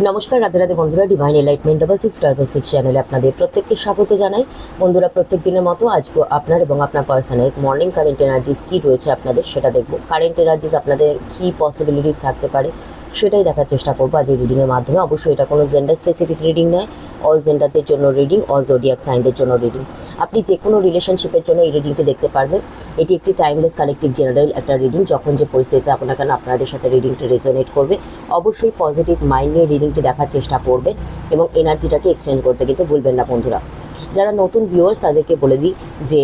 নমস্কার, রাধে রাধে বন্ধুরা। Divine enlightenment 6666 চ্যানেলে আপনাদের প্রত্যেককে স্বাগত জানাই। বন্ধুরা, প্রত্যেক দিনের মতো আজকে আপনার এবং আপনার পার্সনের মর্নিং কারেন্ট এনার্জিস কী রয়েছে আপনাদের সেটা দেখব। কারেন্ট এনার্জিস আপনাদের কী পসিবিলিটিস থাকতে পারে সেটাই দেখার চেষ্টা করবো আজ এই রিডিংয়ের মাধ্যমে। অবশ্যই এটা কোনো জেন্ডার স্পেসিফিক রিডিং নয়, অল জেন্ডারদের জন্য রিডিং, অল জোডিয়াক সাইনদের জন্য রিডিং। আপনি যে কোনো রিলেশনশিপের জন্য এই রিডিংটি দেখতে পারবেন। এটি একটি টাইমলেস কালেকটিভ জেনারেল একটা রিডিং। যখন যে পরিস্থিতিতে থাকুন না কেন আপনাদের সাথে রিডিংটি রেজোনেট করবে। অবশ্যই পজিটিভ মাইন্ড নিয়ে রিডিংটি দেখার চেষ্টা করবেন এবং এনার্জিটাকে এক্সচেঞ্জ করতে কিন্তু ভুলবেন না বন্ধুরা। যারা নতুন ভিউয়ার্স তাদেরকে বলে দিই যে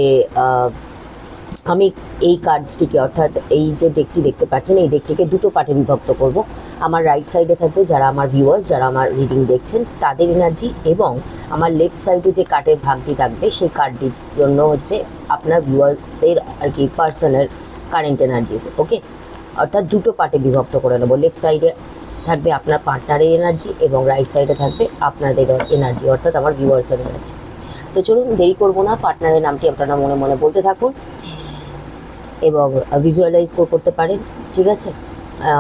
আমি এই কার্ডসটিকে, অর্থাৎ এই যে ডেকটি দেখতে পাচ্ছেন, এই ডেকটিকে দুটো পার্টে বিভক্ত করব। আমার রাইট সাইডে থাকবে যারা আমার ভিউয়ার্স, যারা আমার রিডিং দেখছেন তাদের এনার্জি, এবং আমার লেফট সাইডে যে কার্ডের ভাগটি থাকবে সেই কার্ডটির জন্য হচ্ছে আপনার ভিউয়ার্সদের আর কি পার্সনের কারেন্ট এনার্জিস। ওকে, অর্থাৎ দুটো পার্টে বিভক্ত করে নেবো। লেফট সাইডে থাকবে আপনার পার্টনারের এনার্জি এবং রাইট সাইডে থাকবে আপনাদের এনার্জি, অর্থাৎ আমার ভিউয়ার্সের এনার্জি। তো চলুন দেরি করবো না, পার্টনারের নামটি আপনারা মনে মনে বলতে থাকুন এবং ভিজুয়ালাইজ করতে পারেন, ঠিক আছে?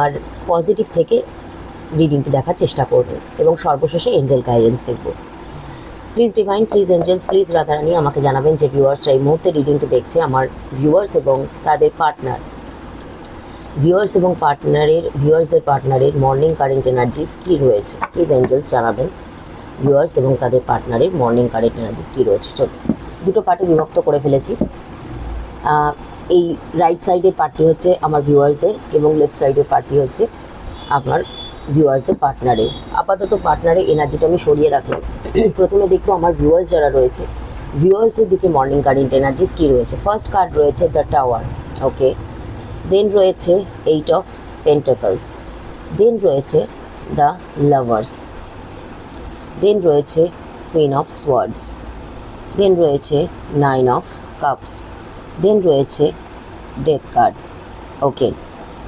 আর পজিটিভ থেকে রিডিংটি দেখার চেষ্টা করবেন এবং সর্বশেষে এঞ্জেল গাইডেন্স দেখব। Please divine, please angels, please Radharani আমাকে জানাবেন যে ভিউয়ার্সরা এই মুহূর্তে রিডিংটি দেখছে, আমার ভিউয়ার্স এবং তাদের পার্টনার, ভিউয়ার্সদের পার্টনারের মর্নিং কারেন্ট এনার্জিস কী রয়েছে। প্লিজ এঞ্জেলস জানাবেন ভিউয়ার্স এবং তাদের পার্টনারের মর্নিং কারেন্ট এনার্জিস কী রয়েছে। চলো, দুটো পার্টে বিভক্ত করে ফেলেছি। এই রাইট সাইডের পার্টটি হচ্ছে আমার ভিউয়ার্সদের এবং লেফট সাইডের পার্টটি হচ্ছে আপনার ভিউয়ার্সদের পার্টনারের। আপাতত পার্টনারের এনার্জিটা আমি সরিয়ে রাখলাম। প্রথমে দেখবো আমার ভিউয়ার্স যারা রয়েছে, ভিউয়ার্সের দিকে মর্নিং কারেন্ট এনার্জিস কী রয়েছে। ফার্স্ট কার্ড রয়েছে দ্য টাওয়ার, ওকে। দেন রয়েছে 8 অফ পেন্টাকলস, দেন রয়েছে দ্য লাভার্স, দেন রয়েছে কুইন অফ সোয়ার্ডস, দেন রয়েছে 9 অফ কাপস, দেন রয়েছে ডেথ কার্ড, ওকে।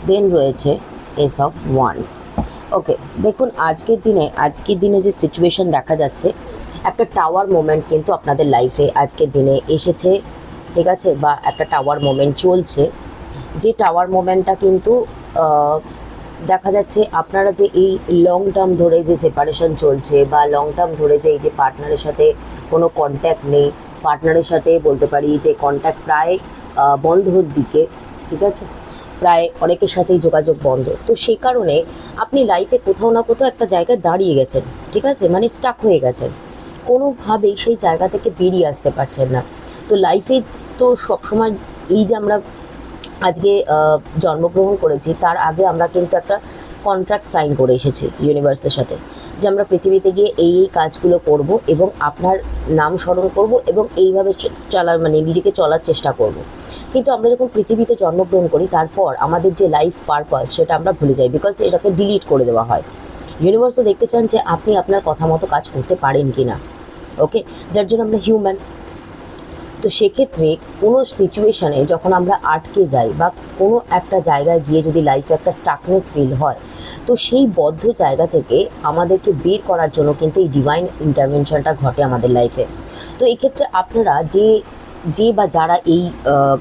দেন রয়েছে এস অফ ওয়ান্ডস, ওকে। দেখুন আজকের দিনে যে সিচুয়েশন দেখা যাচ্ছে, একটা টাওয়ার মোমেন্ট কিন্তু আপনাদের লাইফে আজকের দিনে এসেছে, ঠিক আছে? বা একটা টাওয়ার মোমেন্ট চলছে, যে টাওয়ার মোমেন্টটা কিন্তু দেখা যাচ্ছে আপনারা যে এই লং টার্ম ধরে যে সেপারেশন চলছে বা লং টার্ম ধরে যে এই যে পার্টনারের সাথে কোনো কন্ট্যাক্ট নেই, পার্টনারের সাথে বলতে পারি যে কন্ট্যাক্ট প্রায় বন্ধর দিকে, ঠিক আছে? প্রায় অনেকের সাথেই যোগাযোগ বন্ধ। তো সেই কারণে আপনি লাইফে কোথাও না কোথাও একটা জায়গায় দাঁড়িয়ে গেছেন, ঠিক আছে? মানে স্টাক হয়ে গেছেন, কোনোভাবেই সেই জায়গা থেকে বেরিয়ে আসতে পারছেন না। তো লাইফে তো সবসময় এই যে আমরা আজকে জন্মগ্রহণ করেছি, তার আগে আমরা কিন্তু একটা কন্ট্রাক্ট সাইন করে এসেছি ইউনিভার্সের সাথে, যে আমরা পৃথিবীতে গিয়ে এই কাজগুলো করব এবং আপনার নাম স্মরণ করব এবং এইভাবে নিজেকে চলার চেষ্টা করব। কিন্তু আমরা যখন পৃথিবীতে জন্মগ্রহণ করি তারপর আমাদের যে লাইফ পারপাস সেটা আমরা ভুলে যাই, বিকজ এটাকে ডিলিট করে দেওয়া হয়। ইউনিভার্সও দেখতে চান যে আপনি আপনার কথা মতো কাজ করতে পারেন কি না, ওকে। যার জন্য আমরা হিউম্যান। তো সেক্ষেত্রে কোনো সিচুয়েশানে যখন আমরা আটকে যাই বা কোনো একটা জায়গায় গিয়ে যদি লাইফে একটা স্টাকনেস ফিল হয়, তো সেই বদ্ধ জায়গা থেকে আমাদেরকে বের করার জন্য কিন্তু এই ডিভাইন ইন্টারভেনশনটা ঘটে আমাদের লাইফে। তো এক্ষেত্রে আপনারা যে বা যারা এই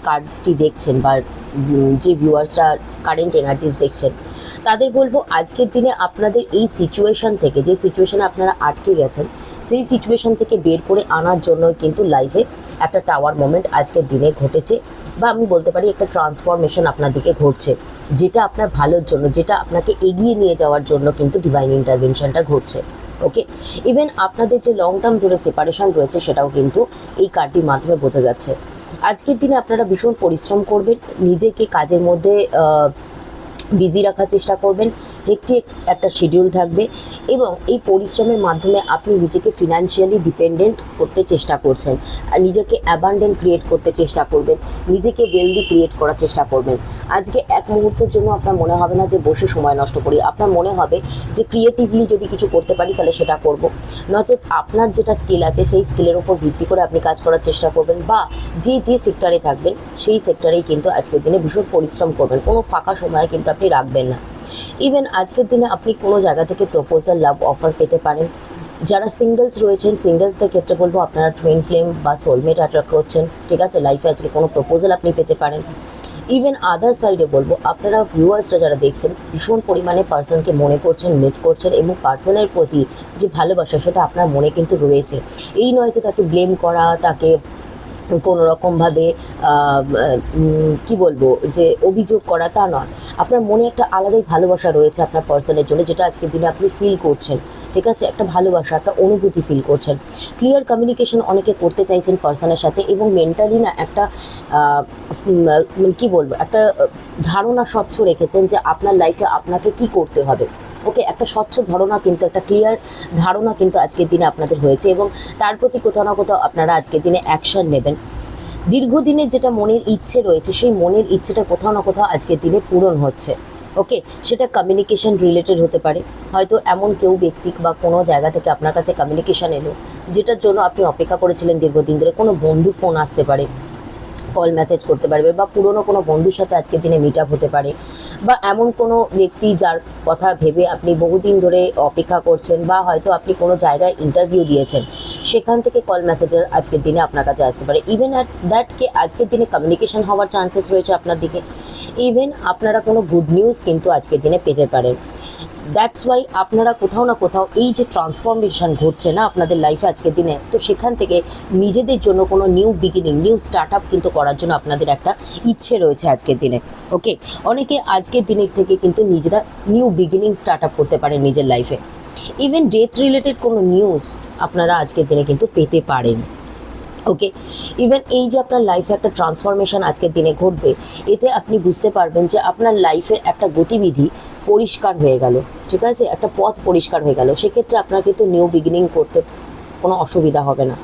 কার্ডসটি দেখছেন বা যে ভিউয়ার্সরা কারেন্ট এনার্জিস দেখছেন, তাদের বলবো আজকের দিনে আপনাদের এই সিচুয়েশান থেকে, যে সিচুয়েশানে আপনারা আটকে গেছেন, সেই সিচুয়েশান থেকে বের করে আনার জন্য কিন্তু লাইফে একটা টাওয়ার মোমেন্ট আজকের দিনে ঘটেছে, বা আমি বলতে পারি একটা ট্রান্সফরমেশন আপনার দিকে ঘটছে, যেটা আপনার ভালোর জন্য, যেটা আপনাকে এগিয়ে নিয়ে যাওয়ার জন্য কিন্তু ডিভাইন ইন্টারভেনশনটা ঘটছে, ওকে। ইভেন আপনাদের যে লং টার্ম ধরে সেপারেশন রয়েছে সেটাও কিন্তু এই কার্ডটির মাধ্যমে বোঝা যাচ্ছে। আজকের দিনে আপনারা ভীষণ পরিশ্রম করবেন, নিজেকে কাজের মধ্যে বিজি রাখার চেষ্টা করবেন, হেক্টিক একটা শিডিউল থাকবে এবং এই পরিশ্রমের মাধ্যমে আপনি নিজেকে ফিনান্সিয়ালি ডিপেন্ডেন্ট করতে চেষ্টা করছেন, আর নিজেকে অ্যাবান্ডেন্ট ক্রিয়েট করতে চেষ্টা করবেন, নিজেকে ওয়েলদি ক্রিয়েট করার চেষ্টা করবেন। আজকে এক মুহূর্তের জন্য আপনার মনে হবে না যে বসে সময় নষ্ট করি, আপনার মনে হবে যে ক্রিয়েটিভলি যদি কিছু করতে পারি তাহলে সেটা করব, নচেত আপনার যেটা স্কিল আছে সেই স্কিলের উপর ভিত্তি করে আপনি কাজ করার চেষ্টা করবেন, বা যে সেক্টরে থাকবেন সেই সেক্টরেই কিন্তু আজকের দিনে ভীষণ পরিশ্রম করবেন, কোনো ফাঁকা সময় কিন্তু আপনি রাখবেন না। ইভেন আজকের দিনে আপনি কোনো জায়গা থেকে প্রপোজাল, লাভ অফার পেতে পারেন। যারা সিঙ্গেলস রয়েছেন, সিঙ্গেলসদের ক্ষেত্রে বলবো আপনারা টুইন ফ্লেম বা সোলমেট অ্যাট্রাক্ট করছেন, ঠিক আছে? লাইফে আজকে কোনো প্রপোজাল আপনি পেতে পারেন। ইভেন আদার সাইডে বলবো, আপনারা ভিউয়ার্সরা যারা দেখছেন ভীষণ পরিমাণে পার্সনকে মনে করছেন, মিস করছেন, এবং পার্সনের প্রতি যে ভালোবাসা সেটা আপনার মনে কিন্তু রয়েছে। এই নয় যে তাকে ব্লেম করা, তাকে কোনো রকমভাবে কি বলবো যে অভিযোগ করা, তা নয়। আপনার মনে একটা আলাদাই ভালোবাসা রয়েছে আপনার পার্সনের জন্য, যেটা আজকের দিনে আপনি ফিল করছেন। ঠিক আছে, একটা ভালোবাসা, একটা অনুভূতি ফিল করছেন। ক্লিয়ার কমিউনিকেশন অনেকে করতে চাইছেন পার্সনের সাথে, এবং মেন্টালি না একটা কি বলবো, একটা ধারণা স্বচ্ছ রেখেছেন যে আপনার লাইফে আপনাকে কি করতে হবে। ওকে, একটা স্বচ্ছ ধারণা কিন্তু, একটা ক্লিয়ার ধারণা কিন্তু আজকের দিনে আপনাদের হয়েছে, এবং তার প্রতি কোথাও না কোথাও আপনারা আজকের দিনে অ্যাকশন নেবেন। দীর্ঘদিনের যেটা মনের ইচ্ছে রয়েছে, সেই মনের ইচ্ছেটা কোথাও না কোথাও আজকের দিনে পূরণ হচ্ছে। ওকে, সেটা কমিউনিকেশন রিলেটেড হতে পারে। হয়তো এমন কেউ ব্যক্তি বা কোনো জায়গা থেকে আপনার কাছে কমিউনিকেশন এলো, যেটার জন্য আপনি অপেক্ষা করেছিলেন দীর্ঘদিন ধরে। কোনো বন্ধু ফোন আসতে পারে, কল মেসেজ করতে পারবে, বা পুরনো কোনো বন্ধুর সাথে আজকের দিনে মিট আপ হতে পারে, বা এমন কোনো ব্যক্তি যার কথা ভেবে আপনি বহুদিন ধরে অপেক্ষা করছেন, বা হয়তো আপনি কোনো জায়গায় ইন্টারভিউ দিয়েছেন, সেখান থেকে কল মেসেজ আজকের দিনে আপনার কাছে আসতে পারে। ইভেন অ্যাট দ্যাটকে আজকের দিনে কমিউনিকেশন হওয়ার চান্সেস রয়েছে আপনার দিকে। ইভেন আপনারা কোনো গুড নিউজ কিন্তু আজকের দিনে পেতে পারেন। দ্যাটস ওয়াই আপনারা কোথাও না কোথাও এই যে ট্রান্সফরমেশন ঘটছে না আপনাদের লাইফে আজকের দিনে, তো সেখান থেকে নিজেদের জন্য কোনো new beginning, new start up কিন্তু করার জন্য আপনাদের একটা ইচ্ছে রয়েছে আজকের দিনে। ওকে, অনেকে আজকের দিনের থেকে কিন্তু নিজেরা নিউ বিগিনিং স্টার্ট আপ করতে পারেন নিজের লাইফে। ইভেন ডেথ রিলেটেড কোনো নিউজ আপনারা আজকের দিনে কিন্তু পেতে পারেন। ওকে, ইভেন এই যে আপনার লাইফে একটা ট্রান্সফরমেশন আজকের দিনে ঘটবে, এতে আপনি বুঝতে পারবেন যে আপনার লাইফের একটা গতিবিধি পরিষ্কার হয়ে গেল। ঠিক আছে, একটা পথ পরিষ্কার হয়ে গেল। সেক্ষেত্রে আপনার কিন্তু নিউ বিগিনিং করতে কোনো অসুবিধা হবে না।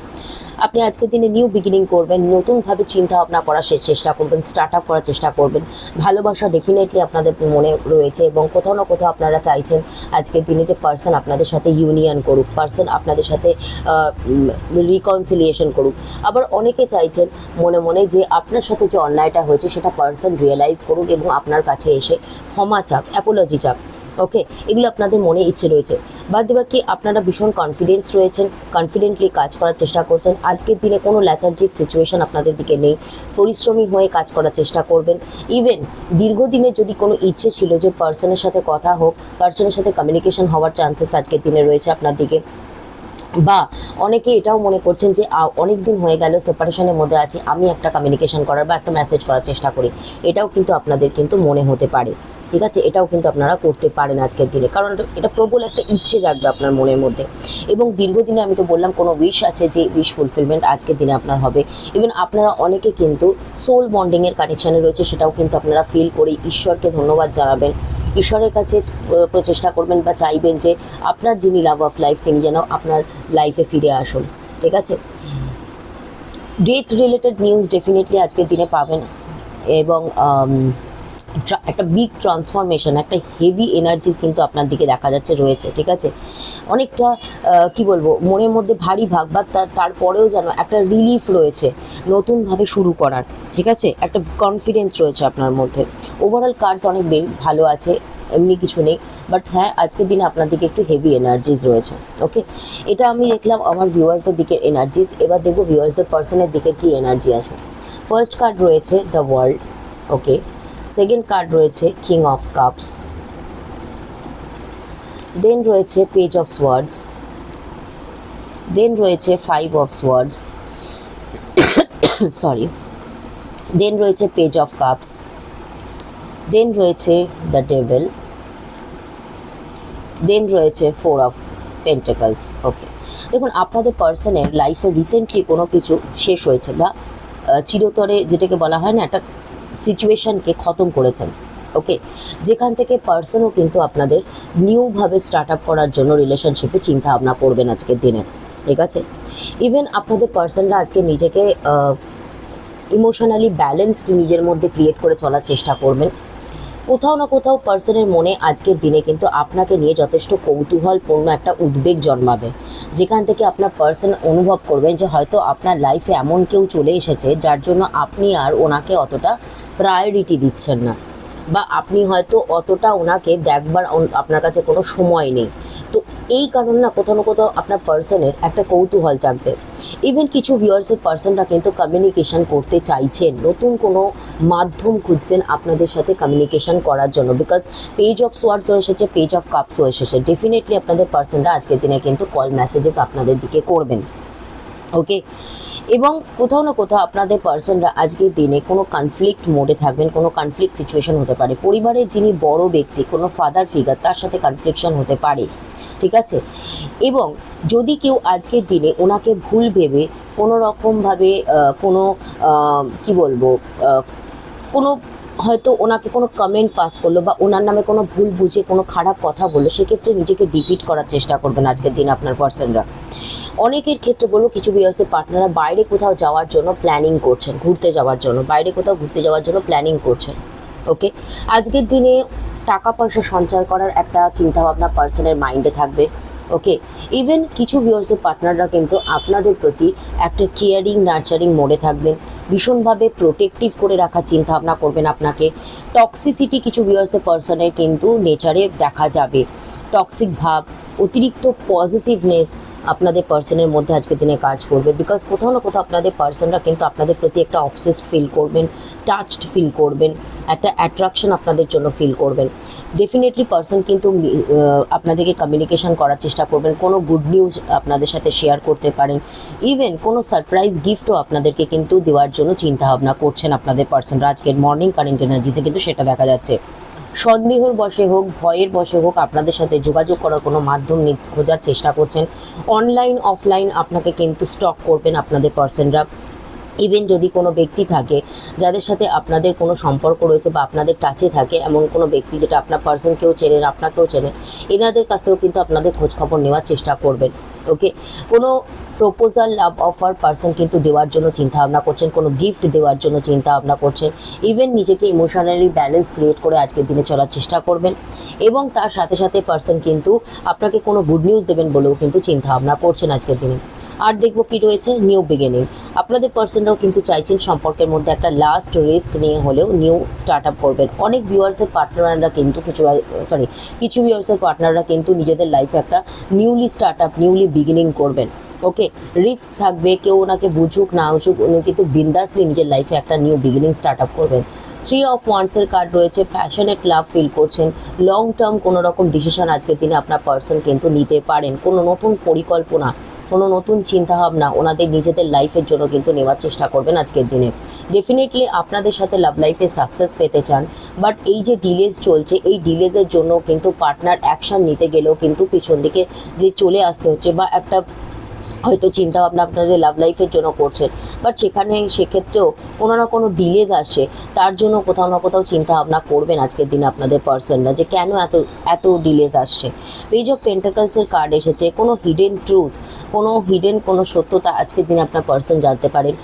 আপনি আজকের দিনে নিউ বিগিনিং করবেন, নতুনভাবে চিন্তা ভাবনা করার চেষ্টা করবেন, স্টার্ট আপ করার চেষ্টা করবেন। ভালোবাসা ডেফিনেটলি আপনাদের মনে রয়েছে, এবং কোথাও না কোথাও আপনারা চাইছেন আজকের দিনে যে পার্সন আপনাদের সাথে ইউনিয়ন করুক, পার্সন আপনাদের সাথে রিকনসিলিয়েশন করুক। আবার অনেকে চাইছেন মনে মনে যে আপনার সাথে যে অন্যায়টা হয়েছে সেটা পার্সন রিয়েলাইজ করুক এবং আপনার কাছে এসে ক্ষমা চাক, অ্যাপোলজি চাক। ওকে, এগুলো আপনাদের মনে ইচ্ছে রয়েছে। বাদ বাকি আপনারা ভীষণ কনফিডেন্স রয়েছেন, কনফিডেন্টলি কাজ করার চেষ্টা করছেন। আজকের দিনে কোনো ল্যাথার্জিক সিচুয়েশন আপনাদের দিকে নেই, পরিশ্রমী হয়ে কাজ করার চেষ্টা করবেন। ইভেন দীর্ঘদিনের যদি কোনো ইচ্ছে ছিল যে পার্সনের সাথে কথা হোক, পার্সনের সাথে কমিউনিকেশন হওয়ার চান্সেস আজকের দিনে রয়েছে আপনার দিকে, বা অনেকে এটাও মনে করছেন যে অনেক দিন হয়ে গেল সেপারেশনের মধ্যে আছি, আমি একটা কমিউনিকেশন করার বা একটা মেসেজ করার চেষ্টা করি, এটাও কিন্তু আপনাদের কিন্তু মনে হতে পারে। ঠিক আছে, এটাও কিন্তু আপনারা করতে পারেন আজকের দিনে, কারণ এটা প্রবল একটা ইচ্ছে জাগবে আপনার মনের মধ্যে। এবং দীর্ঘদিনে আমি তো বললাম কোনো উইশ আছে, যে উইশ ফুলফিলমেন্ট আজকের দিনে আপনার হবে। ইভেন আপনারা অনেকে কিন্তু সোল বন্ডিংয়ের কানেকশানে রয়েছে, সেটাও কিন্তু আপনারা ফিল করে ঈশ্বরকে ধন্যবাদ জানাবেন, ঈশ্বরের কাছে প্রচেষ্টা করবেন বা চাইবেন যে আপনার যিনি লাভ অফ লাইফ তিনি যেন আপনার লাইফে ফিরে আসুন। ঠিক আছে, ডেথ রিলেটেড নিউজ ডেফিনেটলি আজকের দিনে পাবেন, এবং একটা বিগ ট্রান্সফরমেশন, একটা হেভি এনার্জিস কিন্তু আপনার দিকে দেখা যাচ্ছে রয়েছে। ঠিক আছে, অনেকটা কি বলবো, মনের মধ্যে ভারী ভাগ, বা তারপরেও যেন একটা রিলিফ রয়েছে নতুনভাবে শুরু করার। ঠিক আছে, একটা কনফিডেন্স রয়েছে আপনার মধ্যে। ওভারঅল কার্ডস অনেক ভালো আছে, এমনি কিছু নেই, বাট হ্যাঁ আজকের দিনে আপনার দিকে একটু হেভি এনার্জিস রয়েছে। ওকে, এটা আমি দেখলাম আমার ভিউয়ার্সদের দিকের এনার্জিস। এবার দেখবো ভিউয়ার্সদের পার্সনের দিকের কি এনার্জি আছে। ফার্স্ট কার্ড রয়েছে the world. Okay, second card রয়েছে কিং অফ কাপস, দেন রয়েছে পেজ অফ সোয়ার্ডস, দেন রয়েছে ফাইভ অফ সোয়ার্ডস, সরি, দেন রয়েছে পেজ অফ কাপস, দেন রয়েছে দ্য ডেভিল, দেন রয়েছে ফোর অফ পেন্টাকলস। ওকে, দেখুন আপনাদের পার্সনের লাইফে রিসেন্টলি কোনো কিছু শেষ হয়েছে, বা চিরতরে যেটাকে বলা হয় না, একটা সিচুয়েশানকে খতম করেছেন। ওকে, যেখান থেকে পার্সনও কিন্তু আপনাদের নিউভাবে স্টার্ট আপ করার জন্য রিলেশনশিপে চিন্তা ভাবনা করবেন আজকের দিনে। ঠিক আছে, ইভেন আপনাদের পার্সনরা আজকে নিজেকে ইমোশনালি ব্যালেন্সড নিজের মধ্যে ক্রিয়েট করে চলার চেষ্টা করবেন। কোথাও না কোথাও পার্সনের মনে আজকের দিনে কিন্তু আপনাকে নিয়ে যথেষ্ট কৌতূহলপূর্ণ একটা উদ্বেগ জন্মাবে, যেখান থেকে আপনার পার্সন অনুভব করবেন যে হয়তো আপনার লাইফে এমন কেউ চলে এসেছে যার জন্য আপনি আর ওনাকে অতটা প্রায়োরিটি দিচ্ছেন না। বা আপনি হয়তো অতটা ওনাকে দেখবার আপনার কাছে কোনো সময় নেই। তো এই কারণে না কোথাও না কোথাও আপনার পার্সনের একটা কৌতূহল জাগবে। ইভেন কিছু ভিউয়ার্সের পার্সনরা কিন্তু কমিউনিকেশন করতে চাইছেন, নতুন কোনো মাধ্যম খুঁজছেন আপনাদের সাথে কমিউনিকেশন করার জন্য, বিকজ পেজ অফ সোয়ার্ডসও এসেছে, পেজ অফ কাপসও এসেছে। ডেফিনেটলি আপনাদের পার্সনরা আজকের দিনে কিন্তু কল মেসেজেস আপনাদের দিকে করবেন। ওকে, এবং কোথাও না কোথাও আপনাদের পার্সনরা আজকের দিনে কোনো কনফ্লিক্ট মোডে থাকবেন, কোনো কনফ্লিক্ট সিচুয়েশন হতে পারে। পরিবারের যিনি বড় ব্যক্তি, কোনো ফাদার ফিগার, তার সাথে কনফ্লিকশন হতে পারে, ঠিক আছে। এবং যদি কেউ আজকের দিনে ওনাকে ভুল ভেবে কোনো রকমভাবে কোনো কি বলবো কোনো হয়তো ওনাকে কোনো কমেন্ট পাস করলো বা ওনার নামে কোনো ভুল বুঝে কোনো খারাপ কথা বললো, সেক্ষেত্রে নিজেকে ডিফিট করার চেষ্টা করবেন আজকের দিন আপনার পার্সনরা। অনেকের ক্ষেত্রে বলবো, কিছু ভিউয়ার্সের পার্টনাররা বাইরে কোথাও যাওয়ার জন্য প্ল্যানিং করছেন, ঘুরতে যাওয়ার জন্য, বাইরে কোথাও ঘুরতে যাওয়ার জন্য প্ল্যানিং করছেন। ওকে, আজকের দিনে টাকা পয়সা সঞ্চয় করার একটা চিন্তাভাবনা পার্সনের মাইন্ডে থাকবে। ওকে, ইভেন কিছু ভিউয়ার্সের পার্টনাররা কিন্তু আপনাদের প্রতি একটা কেয়ারিং নার্চারিং মোডে থাকবেন, ভীষণভাবে প্রোটেক্টিভ করে রাখার চিন্তাভাবনা করবেন আপনাকে। টক্সিসিটি কিছু ভিউয়ার্সের পার্সনের কিন্তু নেচারে দেখা যাবে, টক্সিক ভাব, অতিরিক্ত পজিটিভনেস আপনাদের পার্সনের মধ্যে আজকের দিনে কাজ করবে, বিকজ কোথাও না কোথাও আপনাদের পার্সনরা কিন্তু আপনাদের প্রতি একটা অবসেসড ফিল করবেন, টাচড ফিল করবেন, একটা অ্যাট্রাকশন আপনাদের জন্য ফিল করবেন। ডেফিনেটলি পার্সন কিন্তু আপনাদেরকে কমিউনিকেশন করার চেষ্টা করবেন, কোনো গুড নিউজ আপনাদের সাথে শেয়ার করতে পারেন, ইভেন কোনো সারপ্রাইজ গিফটও আপনাদেরকে কিন্তু দেওয়ার জন্য চিন্তাভাবনা করছেন আপনাদের পার্সনরা। আজকের মর্নিং কারেন্ট এনার্জিসে কিন্তু সেটা দেখা যাচ্ছে। সন্দেহের বশে হোক, ভয়ের বশে হোক, আপনাদের সাথে যোগাযোগ করার কোনো মাধ্যম খোঁজার চেষ্টা করছেন। অনলাইন অফলাইন আপনাকে কিন্তু স্টক করবেন আপনাদের পার্সনরা। ইভেন যদি কোনো ব্যক্তি থাকে যাদের সাথে আপনাদের কোনো সম্পর্ক রয়েছে বা আপনাদের টাচে থাকে, এমন কোনো ব্যক্তি যেটা আপনার পার্সনকেও চেনেন, আপনাকেও চেনেন, এনাদের কাছ থেকেও কিন্তু আপনাদের খোঁজখবর নেওয়ার চেষ্টা করবেন। ওকে, কোনো প্রপোজাল, লাভ অফার পার্সন কিন্তু দেওয়ার জন্য চিন্তাভাবনা করছেন, কোনো গিফট দেওয়ার জন্য চিন্তাভাবনা করছেন। ইভেন নিজেকে ইমোশনালি ব্যালেন্স ক্রিয়েট করে আজকের দিনে চলার চেষ্টা করবেন, এবং তার সাথে সাথে পার্সন কিন্তু আপনাকে কোনো গুড নিউজ দেবেন বলেও কিন্তু চিন্তাভাবনা করছেন আজকের দিনে। আর দেখবো কি রয়েছে, নিউ বিগিনিং। আপনাদের পার্সনরাও কিন্তু চাইছেন সম্পর্কের মধ্যে একটা লাস্ট রিস্ক নিয়ে হলেও নিউ স্টার্ট আপ করবেন। অনেক ভিউয়ার্সের পার্টনাররা কিন্তু কিছু ভিউয়ার্সের পার্টনাররা কিন্তু নিজেদের লাইফে একটা newly start up, newly beginning করবেন। ওকে, রিস্ক থাকবে, কেউ ওনাকে বুঝুক না বুঝুক, উনি কিন্তু বিন্দাসলি নিজের লাইফে একটা নিউ বিগিনিং স্টার্ট আপ করবেন। 3 অফ ওয়ান্সের কার্ড রয়েছে, প্যাশনেট লাভ ফিল করছেন, লং টার্ম কোনো রকম ডিসিশন আজকের দিনে আপনার পার্সন কিন্তু নিতে পারেন। কোনো নতুন পরিকল্পনা, কোনো নতুন চিন্তাভাবনা ওনাদের নিজেদের লাইফের জন্য কিন্তু নেওয়ার চেষ্টা করবেন আজকের দিনে। ডেফিনেটলি আপনাদের সাথে লাভ লাইফে সাকসেস পেতে চান, বাট এই যে ডিলেজ চলছে, এই ডিলেজের জন্য কিন্তু পার্টনার অ্যাকশান নিতে গেলেও কিন্তু পিছন দিকে যে চলে আসতে হচ্ছে, বা একটা হয়তো চিন্তাভাবনা আপনাদের লাভ লাইফের জন্য করছেন, বাট সেক্ষেত্রেও কোনো না কোনো ডিলেজ আসে, তার জন্য কোথাও না কোথাও চিন্তাভাবনা করবেন আজকের দিনে আপনাদের পার্সনরা, যে কেন এত ডিলেজ আসছে। পেজ অফ পেন্টাকলসের কার্ড এসেছে, কোনো হিডেন ট্রুথ, কোনো সত্যতা আজকের দিনে আপনার পার্সন জানতে পারেন।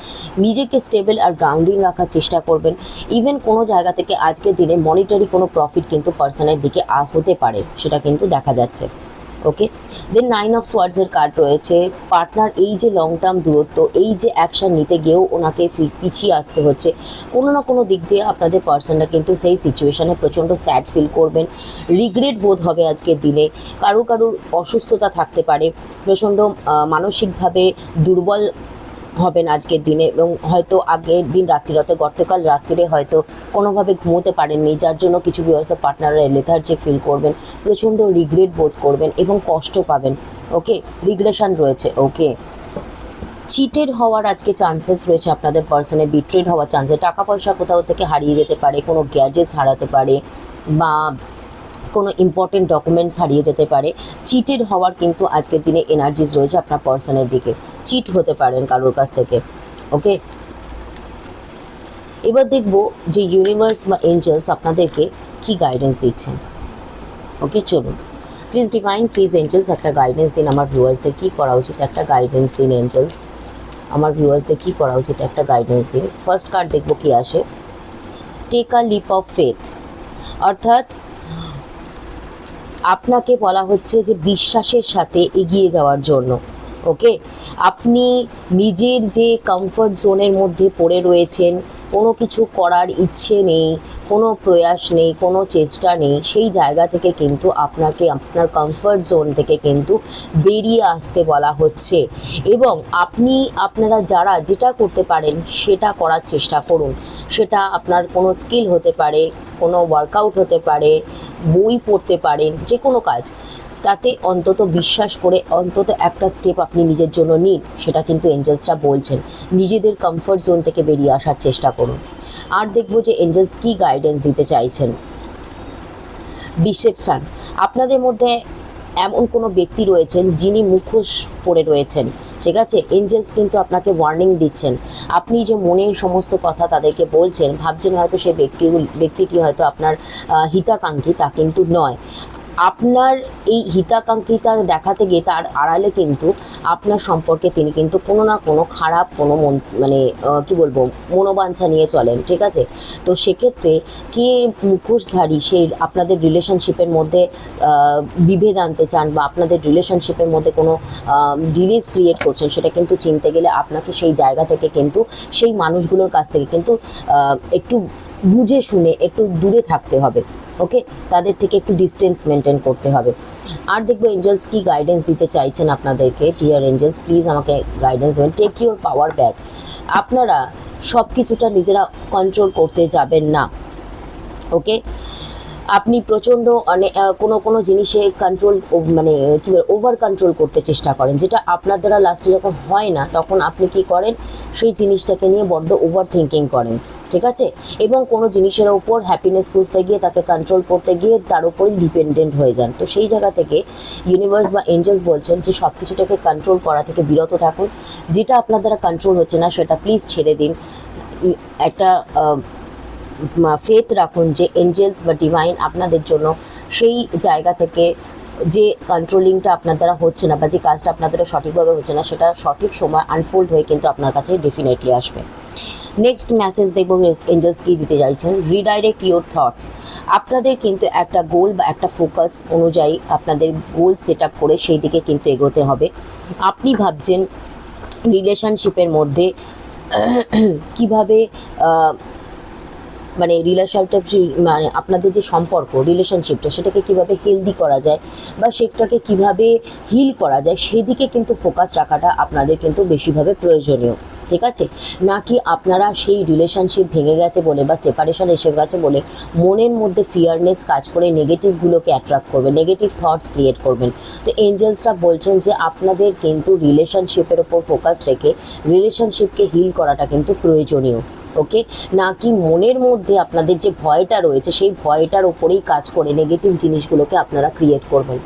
নিজেকে স্টেবল আর গ্রাউন্ডিং রাখার চেষ্টা করবেন। ইভেন কোনো জায়গা থেকে আজকের দিনে মনিটারি কোনো প্রফিট কিন্তু পার্সনের দিকে হতে পারে, সেটা কিন্তু দেখা যাচ্ছে। ওকে, দেন 9 অফ সোয়ার্ডসের কার্ড রয়েছে। পার্টনার এই যে লং টার্ম দূরত্ব, এই যে অ্যাকশান নিতে গিয়েও ওনাকে পিছিয়ে আসতে হচ্ছে, কোনো না কোনো দিক দিয়ে আপনাদের পার্সনরা কিন্তু সেই সিচুয়েশানে প্রচণ্ড স্যাড ফিল করবেন, রিগ্রেট বোধ হবে আজকের দিনে। কারুর অসুস্থতা থাকতে পারে, প্রচণ্ড মানসিকভাবে দুর্বল হবেন আজকের দিনে, এবং হয়তো আগের দিন গতকাল রাত্রিরে হয়তো কোনোভাবে ঘুমোতে পারেননি, যার জন্য কিছু ভিউয়ার্সের পার্টনাররা লেথার্জিক ফিল করবেন, প্রচণ্ড রিগ্রেট বোধ করবেন এবং কষ্ট পাবেন। ওকে, রিগ্রেশন রয়েছে। ওকে, চিটেড হওয়ার আজকে চান্সেস রয়েছে আপনাদের পার্সনে, বিট্রেড হওয়ার চান্সেস, টাকা পয়সা কোথাও থেকে হারিয়ে যেতে পারে, কোনো গ্যাজেটস হারাতে পারে, বা কোনো ইম্পর্টেন্ট ডকুমেন্টস হারিয়ে যেতে পারে। চিটেড হওয়ার কিন্তু আজকের দিনে এনার্জিস রয়েছে আপনার পার্সনের দিকে, চিট হতে পারেন কারোর কাছ থেকে। ওকে, এবার দেখব যে ইউনিভার্স বা এঞ্জেলস আপনাদেরকে কি গাইডেন্স দিচ্ছেন। ওকে, চলুন প্লিজ ডিভাইন, প্লিজ এঞ্জেলস একটা গাইডেন্স দিন আমার ভিউয়ার্সদের, কী করা উচিত, একটা গাইডেন্স দিন এঞ্জেলস আমার ভিউয়ার্সদের, কী করা উচিত, একটা গাইডেন্স দিন। ফার্স্ট কার্ড দেখব কি আসে, take a leap of faith, অর্থাৎ আপনাকে বলা হচ্ছে যে বিশ্বাসের সাথে এগিয়ে যাওয়ার জন্য। ওকে, আপনি নিজের যে কমফর্ট জোনের মধ্যে পড়ে রয়েছেন, কোনো কিছু করার ইচ্ছে নেই, কোনো প্রয়াস নেই, কোনো চেষ্টা নেই, সেই জায়গা থেকে কিন্তু আপনাকে আপনার কমফর্ট জোন থেকে কিন্তু বেরিয়ে আসতে বলা হচ্ছে। এবং আপনারা যারা যেটা করতে পারেন সেটা করার চেষ্টা করুন। সেটা আপনার কোনো স্কিল হতে পারে, কোনো ওয়ার্কআউট হতে পারে, বই পড়তে পারেন, যে কোনো কাজ, তাতে অন্তত বিশ্বাস করে অন্তত একটা স্টেপ আপনি নিজের জন্য নিন, সেটা কিন্তু এঞ্জেলসরা বলছেন। নিজেদের কমফর্ট জোন থেকে বেরিয়ে আসার চেষ্টা করুন। আর দেখবো যে এঞ্জেলস কী গাইডেন্স দিতে চাইছেন। ডিসেপশান, আপনাদের মধ্যে এমন কোনো ব্যক্তি রয়েছেন যিনি মুখোশ পরে রয়েছেন, ঠিক আছে? এঞ্জেলস কিন্তু আপনাকে ওয়ার্নিং দিচ্ছেন। আপনি যে মনের সমস্ত কথা তাদেরকে বলছেন, ভাবছেন হয়তো সেই ব্যক্তিটি হয়তো আপনার হিতাকাঙ্ক্ষী, তা কিন্তু নয়। আপনার এই হিতাকাঙ্ক্ষিতা দেখাতে গিয়ে তার আড়ালে কিন্তু আপনার সম্পর্কে তিনি কিন্তু কোনো না কোনো খারাপ কোনো কি বলবো, মনোবাঞ্ছা নিয়ে চলেন, ঠিক আছে? তো সেক্ষেত্রে কে মুখোশধারী সে আপনাদের রিলেশনশিপের মধ্যে বিভেদ আনতে চান বা আপনাদের রিলেশনশিপের মধ্যে কোনো ডিলেস ক্রিয়েট করছেন, সেটা কিন্তু চিনতে গেলে আপনাকে সেই জায়গা থেকে কিন্তু সেই মানুষগুলোর কাছ থেকে কিন্তু একটু বুঝে শুনে একটু দূরে থাকতে হবে। ওকে, তাদের থেকে একটু ডিস্টেন্স মেনটেন করতে হবে। আর দেখবো এঞ্জেলস কি গাইডেন্স দিতে চাইছেন আপনাদেরকে। ডিয়ার এঞ্জেলস, প্লিজ আমাকে গাইডেন্স দেবেন। Take your power back. আপনারা সব কিছুটা নিজেরা কন্ট্রোল করতে যাবেন না। ওকে, আপনি প্রচণ্ড কোনো জিনিসে কন্ট্রোল কী বলে ওভার কন্ট্রোল করতে চেষ্টা করেন, যেটা আপনার দ্বারা লাস্টে যখন হয় না তখন আপনি কি করেন, সেই জিনিসটাকে নিয়ে বড্ড ওভার থিঙ্কিং করেন, ঠিক আছে? এবং কোনো জিনিসের ওপর হ্যাপিনেস খুঁজতে গিয়ে তাকে কন্ট্রোল করতে গিয়ে তার উপরই ডিপেন্ডেন্ট হয়ে যান। তো সেই জায়গা থেকে ইউনিভার্স বা এঞ্জেলস বলছেন যে সব কিছুটাকে কন্ট্রোল করা থেকে বিরত থাকুন। যেটা আপনার দ্বারা কন্ট্রোল হচ্ছে না সেটা প্লিজ ছেড়ে দিন। একটা ফেথ রাখুন যে এঞ্জেলস বা ডিভাইন আপনাদের জন্য সেই জায়গা থেকে যে কন্ট্রোলিংটা আপনার দ্বারা হচ্ছে না বা যে কাজটা আপনার দ্বারা সঠিকভাবে হচ্ছে না, সেটা সঠিক সময় আনফোল্ড হয়ে কিন্তু আপনার কাছে ডেফিনেটলি আসবে। নেক্সট মেসেজ দেখব এঞ্জেলস কী দিতে চাইছেন। Redirect your thoughts. আপনাদের কিন্তু একটা গোল বা একটা ফোকাস অনুযায়ী আপনাদের গোল সেট আপ করে সেই দিকে কিন্তু এগোতে হবে। আপনি ভাবছেন রিলেশনশিপের মধ্যে কীভাবে আপনাদের যে সম্পর্ক রিলেশনশিপটা সেটাকে কিভাবে হেলদি করা যায় বা সেটাকে কিভাবে হিল করা যায়, সেদিকে কিন্তু ফোকাস রাখাটা আপনাদের কিন্তু বেশিভাবে প্রয়োজনীয়, ঠিক আছে? নাকি আপনারা সেই রিলেশনশিপ ভেঙে গেছে বলে বা সেপারেশন এসে গেছে বলে মনের মধ্যে ফিয়ারনেস কাজ করে নেগেটিভগুলোকে অ্যাট্রাক্ট করবেন, নেগেটিভ থটস ক্রিয়েট করবেন। তো এঞ্জেলসরা বলছেন যে আপনাদের কিন্তু রিলেশনশিপের ওপর ফোকাস রেখে রিলেশনশিপকে হিল করাটা কিন্তু প্রয়োজনীয়। ওকে, নাকি মনের মধ্যে আপনাদের যে ভয়টা রয়েছে সেই ভয়টার ওপরেই কাজ করে নেগেটিভ জিনিসগুলোকে আপনারা ক্রিয়েট করবেন।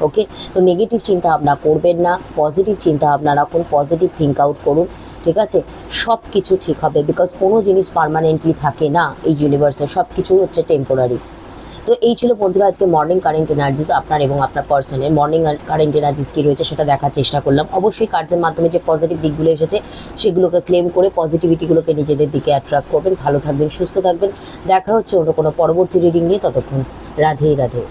ওকে, তো নেগেটিভ চিন্তাভাবনা করবেন না, পজিটিভ চিন্তাভাবনা রাখুন, পজিটিভ থিঙ্ক আউট করুন, ঠিক আছে? সব কিছু ঠিক হবে, বিকজ কোনো জিনিস পার্মানেন্টলি থাকে না এই ইউনিভার্সে, সব কিছু হচ্ছে টেম্পোরারি। তো এই ছিল বন্ধুরা আজকে মর্নিং কারেন্ট এনার্জিস আপনার এবং আপনার পার্সনের মর্নিং কারেন্ট এনার্জিস কী রয়েছে সেটা দেখার চেষ্টা করলাম। অবশ্যই কার্ডসের মাধ্যমে যে পজিটিভ দিকগুলো এসেছে সেগুলোকে ক্লেম করে পজিটিভিটিগুলোকে নিজেদের দিকে অ্যাট্রাক্ট করবেন। ভালো থাকবেন, সুস্থ থাকবেন। দেখা হচ্ছে অন্য কোনো পরবর্তী রিডিং নিয়ে। ততক্ষণ রাধে রাধে।